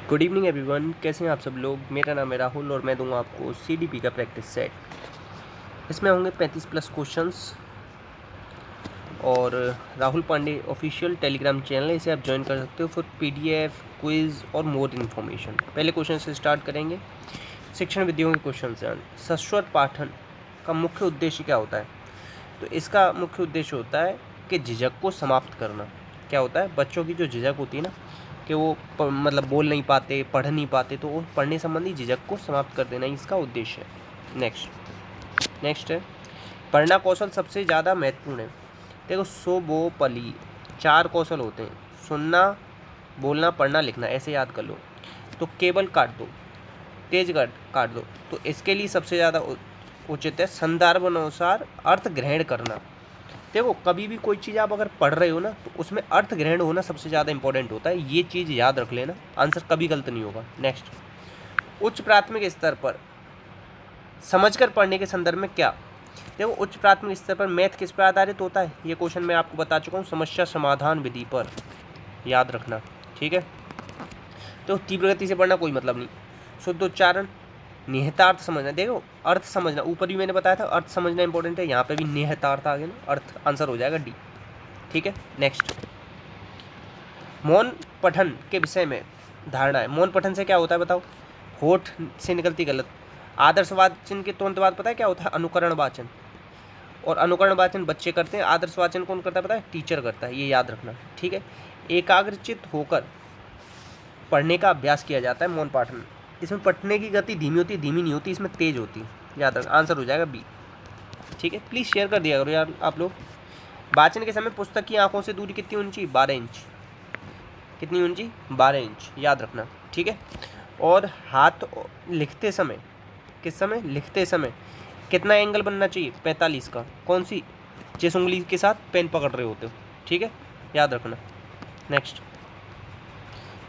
Good evening everyone, कैसे हैं आप सब लोग। मेरा नाम है राहुल और मैं दूंगा आपको सीडीपी का प्रैक्टिस सेट। इसमें होंगे 35 प्लस क्वेश्चंस और Rahul Pandey official Telegram channel है, इसे आप ज्वाइन कर सकते हो फॉर पीडीएफ, क्विज और मोर इन्फॉर्मेशन। पहले क्वेश्चन से स्टार्ट करेंगे। शिक्षण विधियों के क्वेश्चन से सश्वत पाठन का मुख्य उद्देश्य क्या होता है। तो इसका मुख्य उद्देश्य होता है कि झिझक को समाप्त करना। क्या होता है, बच्चों की जो झिझक होती है ना, कि वो मतलब बोल नहीं पाते, पढ़ नहीं पाते, तो वो पढ़ने संबंधी झिझक को समाप्त कर देना इसका उद्देश्य है। नेक्स्ट है, पढ़ना कौशल सबसे ज़्यादा महत्वपूर्ण है। देखो, सोबोपली 4 कौशल होते हैं, सुनना, बोलना, पढ़ना, लिखना, ऐसे याद कर लो। तो केवल काट दो, तेज काट दो। तो इसके लिए सबसे ज़्यादा उचित है संदर्भ अनुसार अर्थ ग्रहण करना। देखो, कभी भी कोई चीज़ आप अगर पढ़ रहे हो ना, तो उसमें अर्थ ग्रहण होना सबसे ज़्यादा इंपॉर्टेंट होता है। ये चीज़ याद रख लेना, आंसर कभी गलत नहीं होगा। नेक्स्ट, उच्च प्राथमिक स्तर पर समझकर पढ़ने के संदर्भ में क्या। देखो, उच्च प्राथमिक स्तर पर मैथ किस पर आधारित होता है, ये क्वेश्चन मैं आपको बता चुका हूँ, समस्या समाधान विधि पर, याद रखना। ठीक है, तो तीव्र गति से पढ़ना कोई मतलब नहीं। शुद्ध उच्चारण, निहितार्थ समझना। देखो, अर्थ समझना, ऊपर भी मैंने बताया था अर्थ समझना इंपॉर्टेंट है, यहाँ पे भी निहितार्थ आ गया ना, अर्थ, आंसर हो जाएगा डी। ठीक है, नेक्स्ट, मौन पठन के विषय में धारणा है। मौन पठन से क्या होता है बताओ। होठ से निकलती गलत। आदर्श वाचन के तुरंत बाद पता है क्या होता है, अनुकरण वाचन। और अनुकरण वाचन बच्चे करते हैं, आदर्श वाचन कौन करता है पता है, टीचर करता है, ये याद रखना। ठीक है, एकाग्रचित होकर पढ़ने का अभ्यास किया जाता है मौन पाठन। इसमें पढ़ने की गति धीमी होती है, धीमी नहीं होती, इसमें तेज होती है, याद रखना। आंसर हो जाएगा बी। ठीक है, प्लीज़ शेयर कर दिया करो यार आप लोग। वाचन के समय पुस्तक की आंखों से दूरी कितनी होनी चाहिए, 12 इंच। कितनी ऊंची, 12 इंच, याद रखना। ठीक है, और हाथ लिखते समय, किस समय, लिखते समय कितना एंगल बनना चाहिए, 45 का। कौन सी, जिस उंगली के साथ पेन पकड़ रहे होते हो। ठीक है, याद रखना। नेक्स्ट,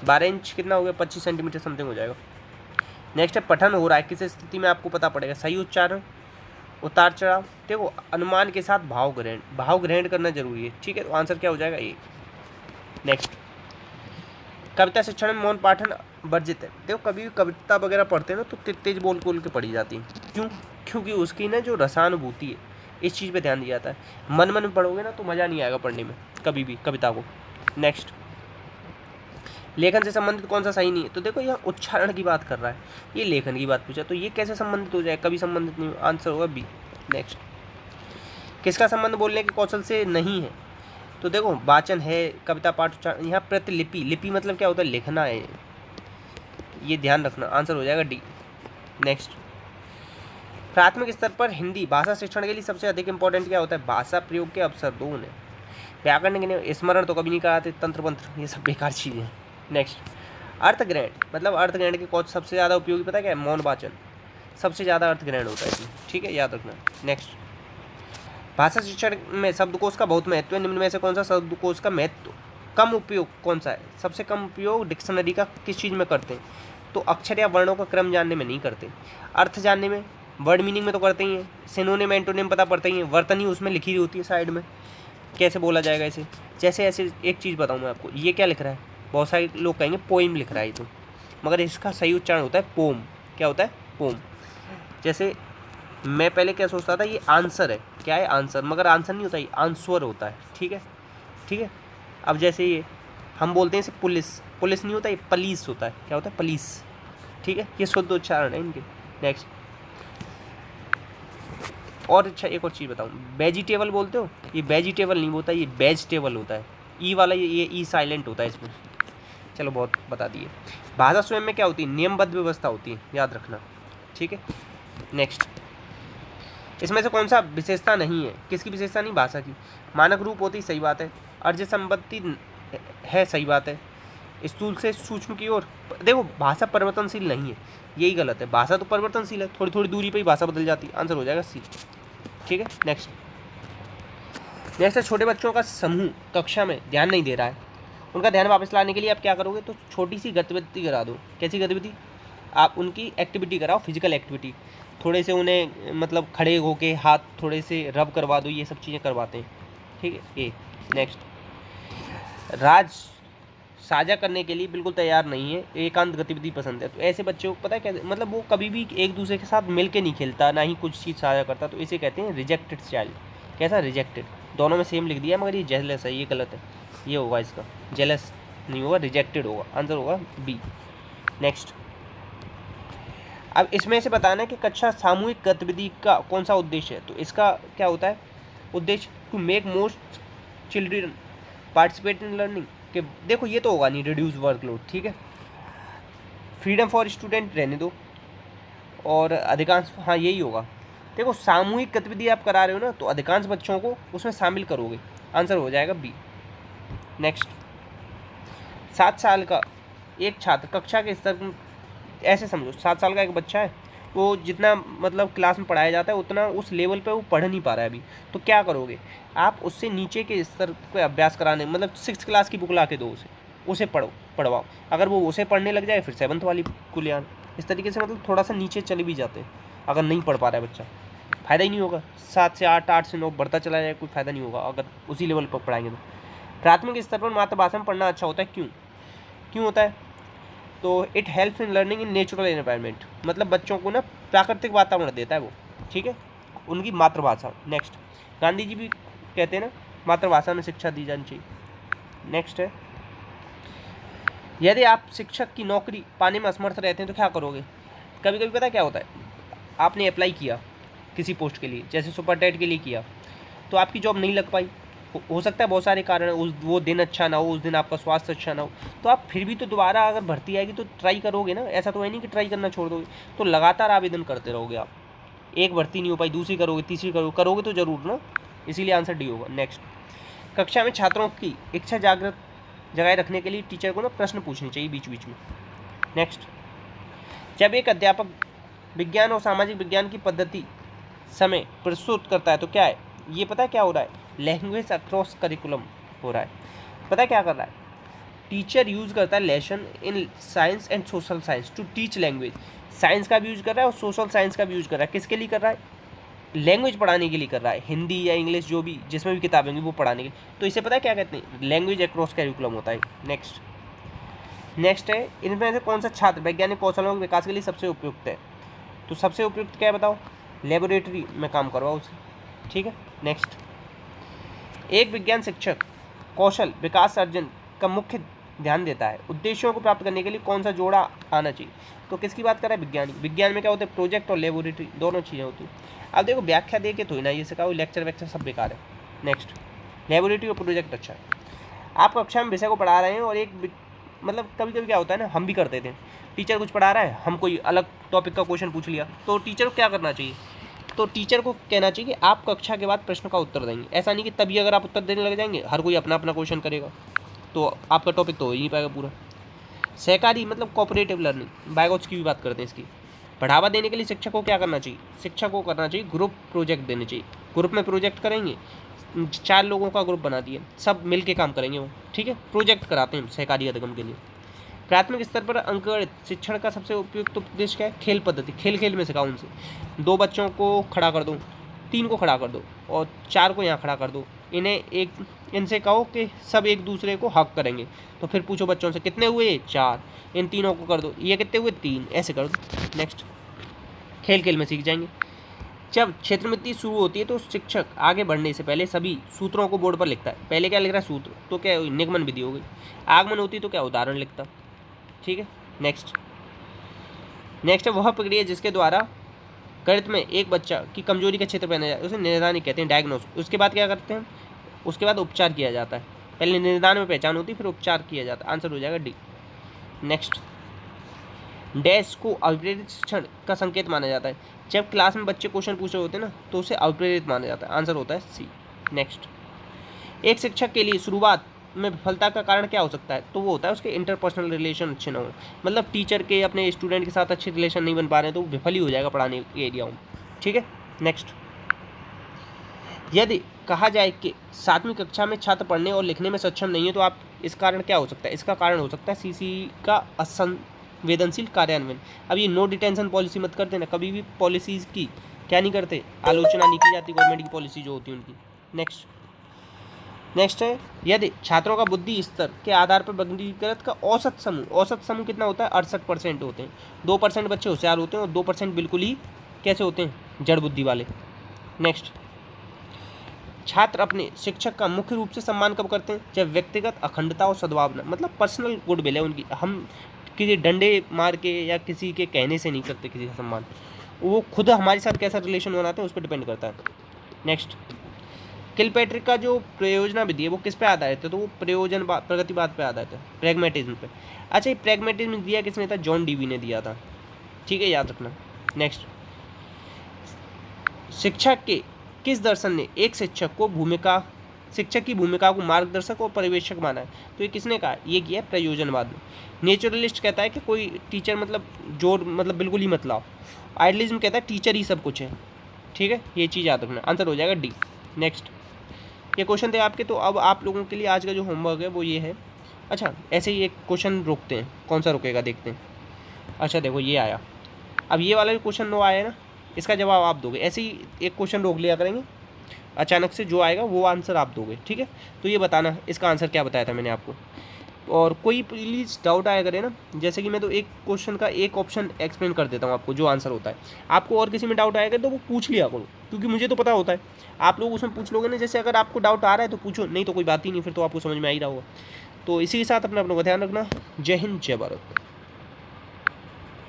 12 इंच कितना हो गया, 25 सेंटीमीटर समथिंग हो जाएगा। नेक्स्ट है, पठन हो रहा है किस स्थिति में, आपको पता पड़ेगा। सही उच्चारण, उतार चढ़ाव। देखो, अनुमान के साथ भाव ग्रहण करना जरूरी है। ठीक है, तो आंसर क्या हो जाएगा, ए। नेक्स्ट, कविता शिक्षण में मौन पाठन वर्जित है। देखो, कभी भी कविता वगैरह पढ़ते हैं ना, तो तेज बोल के पढ़ी जाती है। क्यों, क्योंकि उसकी ना जो रसानुभूति है, इस चीज़ पे ध्यान दिया जाता है। मन में पढ़ोगे ना तो मज़ा नहीं आएगा पढ़ने में कभी भी कविता को। नेक्स्ट, लेखन से संबंधित कौन सा सही नहीं है। तो देखो, यहाँ उच्चारण की बात कर रहा है, ये लेखन की बात पूछा, तो ये कैसे संबंधित हो जाए, कभी संबंधित नहीं। आंसर होगा बी। नेक्स्ट, किसका संबंध बोलने के कौशल से नहीं है। तो देखो, वाचन है, कविता पाठ, उच्चारण। यहाँ प्रतिलिपि, लिपि मतलब क्या होता है, लिखना है, ये ध्यान रखना। आंसर हो जाएगा डी। नेक्स्ट, प्राथमिक स्तर पर हिंदी भाषा शिक्षण के लिए सबसे अधिक इंपॉर्टेंट क्या होता है, भाषा प्रयोग के अवसर दो उन्हें। व्याकरण के नियम, स्मरण तो कभी नहीं कराते, तंत्र मंत्र ये सब बेकार चीज़ें। नेक्स्ट, अर्थग्रहण, मतलब अर्थग्रहण के कौन सबसे ज़्यादा उपयोगी पता है क्या है, मौन वाचन, सबसे ज़्यादा अर्थग्रहण होता है इसमें। ठीक है, याद रखना। नेक्स्ट, भाषा शिक्षण में शब्दकोश का बहुत महत्व है। निम्न में से कौन सा शब्दकोश का महत्व कम उपयोग कौन सा है। सबसे कम उपयोग डिक्शनरी का किस चीज़ में करते हैं, तो अक्षर या वर्णों का क्रम जानने में नहीं करते, अर्थ जानने में, वर्ड मीनिंग में तो करते ही हैं, सिनोनिम एंटोनिम पता पड़ता ही है, वर्तनी उसमें लिखी होती है साइड में, कैसे बोला जाएगा इसे। जैसे ऐसे एक चीज़ बताऊँ मैं आपको, ये क्या लिख रहा है, बहुत सारे लोग कहेंगे पोइम लिख रहा है ये तो, मगर इसका सही उच्चारण होता है पोम। क्या होता है, पोम। जैसे मैं पहले क्या सोचता था, ये आंसर है, क्या है, आंसर, मगर आंसर नहीं होता, ये आंसर होता है। ठीक है, ठीक है। अब जैसे ये हम बोलते हैं इसे पुलिस, पुलिस नहीं होता, ये पुलिस होता है। क्या होता है, पुलिस। ठीक है, ये शुद्ध उच्चारण है इनके। नेक्स्ट, और अच्छा एक और चीज़ बताऊँ, वेजिटेबल बोलते हो, ये वेजिटेबल नहीं होता, ये वेजिटेबल होता है। ई वाला ये ई साइलेंट होता है इसमें। चलो, बहुत बता दिए। भाषा स्वयं में क्या होती है, नियमबद्ध व्यवस्था होती है, याद रखना। ठीक है, नेक्स्ट, इसमें से कौन सा विशेषता नहीं है, किसकी विशेषता नहीं, भाषा की। मानक रूप होती, सही बात है। अर्ज संपत्ति है, सही बात है। स्थूल से सूक्ष्म की ओर, देखो भाषा परिवर्तनशील नहीं है, यही गलत है। भाषा तो परिवर्तनशील है, थोड़ी थोड़ी दूरी पे ही भाषा बदल जाती है। आंसर हो जाएगा सी। ठीक है, नेक्स्ट, नेक्स्ट है, छोटे बच्चों का समूह कक्षा में ध्यान नहीं दे रहा है, उनका ध्यान वापस लाने के लिए आप क्या करोगे, तो छोटी सी गतिविधि करा दो। कैसी गतिविधि, आप उनकी एक्टिविटी कराओ, फिजिकल एक्टिविटी, थोड़े से उन्हें मतलब खड़े होके हाथ थोड़े से रब करवा दो, ये सब चीज़ें करवाते हैं। ठीक है, ए। नेक्स्ट, राज साझा करने के लिए बिल्कुल तैयार नहीं है, एकांत गतिविधि पसंद है। तो ऐसे बच्चे को पता है क्या, मतलब वो कभी भी एक दूसरे के साथ मिल के नहीं खेलता, ना ही कुछ चीज़ साझा करता, तो इसे कहते हैं रिजेक्टेड चाइल्ड। कैसा रिजेक्टेड, दोनों में सेम लिख दिया मगर ये जेलस है, ये गलत है, ये होगा इसका, जेलस नहीं होगा, रिजेक्टेड होगा, आंसर होगा बी। नेक्स्ट, अब इसमें से बताना है कि कक्षा सामूहिक गतिविधि का कौन सा उद्देश्य है। तो इसका क्या होता है उद्देश्य, to make most children participate in learning, कि देखो ये तो होगा नहीं, रिड्यूस वर्कलोड, ठीक है, फ्रीडम फॉर स्टूडेंट रहने दो, और अधिकांश, हाँ यही होगा। देखो सामूहिक गतिविधि आप करा रहे हो ना, तो अधिकांश बच्चों को उसमें शामिल करोगे, आंसर हो जाएगा बी। नेक्स्ट, 7 साल का एक छात्र कक्षा के स्तर, ऐसे समझो 7 साल का एक बच्चा है, वो जितना मतलब क्लास में पढ़ाया जाता है उतना उस लेवल पे वो पढ़ नहीं पा रहा है अभी, तो क्या करोगे आप, उससे नीचे के स्तर पे अभ्यास कराने, मतलब 6th क्लास की बुक ला के दो उसे पढ़वाओ, अगर वो उसे पढ़ने लग जाए फिर 7th वाली को ले आना, इस तरीके से मतलब थोड़ा सा नीचे चले भी जाते हैं। अगर नहीं पढ़ पा रहा है बच्चा, फ़ायदा ही नहीं होगा, 7 से 8, 8 से 9 बढ़ता चला जाए, कोई फ़ायदा नहीं होगा अगर उसी लेवल पर पढ़ाएंगे तो। प्राथमिक स्तर पर मातृभाषा में पढ़ना अच्छा होता है, क्यों होता है, तो it helps in learning in natural environment, मतलब बच्चों को ना प्राकृतिक वातावरण देता है वो, ठीक है, उनकी मातृभाषा। नेक्स्ट, गांधी जी भी कहते हैं ना मातृभाषा में शिक्षा दी जानी चाहिए। नेक्स्ट है, यदि आप शिक्षक की नौकरी पाने में असमर्थ रहते हैं तो क्या करोगे। कभी कभी पता है क्या होता है, आपने अप्लाई किया किसी पोस्ट के लिए, जैसे सुपरटेट के लिए किया, तो आपकी जॉब नहीं लग पाई, हो सकता है बहुत सारे कारण है, वो दिन अच्छा ना हो, उस दिन आपका स्वास्थ्य अच्छा ना हो, तो आप फिर भी तो दोबारा अगर भर्ती आएगी तो ट्राई करोगे ना, ऐसा तो है नहीं कि ट्राई करना छोड़ दोगे, तो लगातार आवेदन करते रहोगे आप, एक भर्ती नहीं हो पाई दूसरी करोगे, तीसरी करोगे तो जरूर ना, इसीलिए आंसर डी होगा। नेक्स्ट, कक्षा में छात्रों की इच्छा जागृत जगाए रखने के लिए टीचर को ना प्रश्न पूछने चाहिए बीच बीच में। नेक्स्ट, जब एक अध्यापक विज्ञान और सामाजिक विज्ञान की पद्धति समय प्रस्तुत करता है तो क्या है, ये पता है क्या हो रहा है, लैंग्वेज अक्रॉस करिकुलम हो रहा है। पता है क्या कर रहा है, टीचर यूज़ करता है lesson in science and social science to teach language, science का भी यूज़ कर रहा है और सोशल साइंस का भी यूज़ कर रहा है, किसके लिए कर रहा है, लैंग्वेज पढ़ाने के लिए कर रहा है, हिंदी या इंग्लिश जो भी जिसमें भी किताबें होंगी वो पढ़ाने के लिए, तो इसे पता है क्या कहते हैं, लैंग्वेज अक्रॉस करिकुलम होता है। नेक्स्ट है, इनमें से कौन सा छात्र वैज्ञानिक कौशलों के विकास के लिए सबसे उपयुक्त है, तो सबसे उपयुक्त क्या है बताओ, लेबोरेटरी में काम करवाओ उसे, ठीक है। नेक्स्ट, एक विज्ञान शिक्षक कौशल विकास अर्जन का मुख्य ध्यान देता है, उद्देश्यों को प्राप्त करने के लिए कौन सा जोड़ा आना चाहिए, तो किसकी बात कर रहा है, विज्ञान में क्या होता है, प्रोजेक्ट और लेबोरेटरी दोनों चीज़ें होती हैं। अब देखो व्याख्या दे के तो ही ना ये सिखाओ, लेक्चर वेक्चर सब बेकार है। नेक्स्ट, लेबोरेटरी और प्रोजेक्ट अच्छा है। आप कक्षा में विषय को पढ़ा रहे हैं और एक मतलब कभी कभी क्या होता है ना, हम भी करते थे, टीचर कुछ पढ़ा रहा है, हम कोई अलग टॉपिक का क्वेश्चन पूछ लिया, तो टीचर को क्या करना चाहिए, तो टीचर को कहना चाहिए कि आप कक्षा के बाद प्रश्न का उत्तर देंगे, ऐसा नहीं कि तभी अगर आप उत्तर देने लग जाएंगे हर कोई अपना अपना क्वेश्चन करेगा तो आपका टॉपिक तो हो ही नहीं पाएगा पूरा। सहकारी मतलब कोऑपरेटिव लर्निंग, बायगॉट्स की भी बात करते हैं इसकी, बढ़ावा देने के लिए शिक्षक को क्या करना चाहिए, शिक्षक को करना चाहिए ग्रुप प्रोजेक्ट देने चाहिए, ग्रुप में प्रोजेक्ट करेंगे, 4 लोगों का ग्रुप बना दिए, सब मिल के काम करेंगे वो, ठीक है, प्रोजेक्ट कराते हैं सहकारी अधिगम के लिए। प्राथमिक स्तर पर अंकगणित शिक्षण का सबसे उपयुक्त उद्देश्य क्या है, खेल पद्धति, खेल खेल में सिखाओ उनसे, 2 बच्चों को खड़ा कर दो, 3 को खड़ा कर दो और 4 को यहाँ खड़ा कर दो, इनसे कहो कि सब एक दूसरे को हक करेंगे, तो फिर पूछो बच्चों से कितने हुए, 4, इन तीनों को कर दो, ये कितने हुए, 3, ऐसे कर दो। नेक्स्ट, खेल खेल में सीख जाएंगे। जब क्षेत्रमिति शुरू होती है तो शिक्षक आगे बढ़ने से पहले सभी सूत्रों को बोर्ड पर लिखता है, पहले क्या लिख रहा है, सूत्र, तो क्या निगमन विधि हो गई, आगमन होती तो क्या उदाहरण लिखता, ठीक है। नेक्स्ट है वह प्रक्रिया जिसके द्वारा गणित में एक बच्चा की कमजोरी का क्षेत्र पहना जाए, उसे निदान कहते हैं, डायग्नोस। उसके बाद क्या करते हैं, उसके बाद उपचार किया जाता है, पहले निदान में पहचान होती है फिर उपचार किया जाता है, आंसर हो जाएगा डी। नेक्स्ट, डैश को अप्रेरित शिक्षण का संकेत माना जाता है, जब क्लास में बच्चे क्वेश्चन पूछ रहे होते हैं ना तो उसे अप्रेरित माना जाता है, आंसर होता है सी। नेक्स्ट, एक शिक्षक के लिए शुरुआत में विफलता का कारण क्या हो सकता है, तो वो होता है उसके इंटरपर्सनल रिलेशन अच्छे ना हो, मतलब टीचर के अपने स्टूडेंट के साथ अच्छे रिलेशन नहीं बन पा रहे हैं तो वो विफल ही हो जाएगा पढ़ाने के एरिया में, ठीक है। नेक्स्ट, यदि कहा जाए कि 7वीं कक्षा में छात्र पढ़ने और लिखने में सक्षम नहीं है तो आप इस कारण क्या हो सकता है, इसका कारण हो सकता है सीसी का असंवेदनशील कार्यान्वयन। अब ये नो डिटेंशन पॉलिसी मत करते ना, कभी भी पॉलिसीज़ की क्या नहीं करते, आलोचना नहीं की जाती, गवर्नमेंट की पॉलिसी जो होती है उनकी। नेक्स्ट, नेक्स्ट है, यदि छात्रों का बुद्धि स्तर के आधार पर वर्गीकृत का औसत समूह कितना होता है, 68% होते हैं। 2% बच्चे होशियार होते हैं और 2% बिल्कुल ही कैसे होते हैं, जड़ बुद्धि वाले। नेक्स्ट, छात्र अपने शिक्षक का मुख्य रूप से सम्मान कब करते हैं, जब व्यक्तिगत अखंडता और सद्भावना, मतलब पर्सनल गुडविल है उनकी, हम किसी डंडे मार के या किसी के कहने से नहीं करते किसी का सम्मान, वो खुद हमारे साथ कैसा रिलेशन बनाते हैं उस पर डिपेंड करता है। नेक्स्ट, किलपैट्रिक का जो प्रयोजना विधि है वो किस पे आधारित है, तो वो प्रगतिवाद पे आधारित है, प्रैग्मेटिज्म पे। अच्छा, ये प्रैग्मेटिज्म दिया किसने था, जॉन डीवी ने दिया था, ठीक है, याद रखना। नेक्स्ट, शिक्षक के किस दर्शन ने एक शिक्षक की भूमिका को मार्गदर्शक और पर्यवेक्षक माना है, तो ये किसने कहा, ये किया है प्रयोजनवाद में। नेचुरलिस्ट कहता है कि कोई टीचर मतलब जोर मतलब बिल्कुल ही मत लाओ। आइडलिज्म कहता है टीचर ही सब कुछ है, ठीक है, ये चीज़ याद रखना, आंसर हो जाएगा डी। नेक्स्ट, ये क्वेश्चन थे आपके, तो अब आप लोगों के लिए आज का जो होमवर्क है वो ये है। अच्छा, ऐसे ही एक क्वेश्चन रोकते हैं, कौन सा रुकेगा देखते हैं। अच्छा देखो, ये आया, अब ये वाला भी क्वेश्चन नो आया है ना, इसका जवाब आप दोगे। ऐसे ही एक क्वेश्चन रोक लिया करेंगे, अचानक से जो आएगा वो आंसर आप दोगे, ठीक है। तो ये बताना इसका आंसर क्या बताया था मैंने आपको, और कोई प्लीज़ डाउट आया करे ना, जैसे कि मैं तो एक क्वेश्चन का एक ऑप्शन एक्सप्लेन कर देता हूँ आपको जो आंसर होता है, आपको और किसी में डाउट आएगा तो वो पूछ लिया करो, क्योंकि मुझे तो पता होता है, आप लोग उसमें पूछ लोगे ना, जैसे अगर आपको डाउट आ रहा है तो पूछो, नहीं तो कोई बात ही नहीं, फिर तो आपको समझ में आ ही रहा होगा। तो इसी के साथ अपना ध्यान रखना। जय हिंद, जय भारत।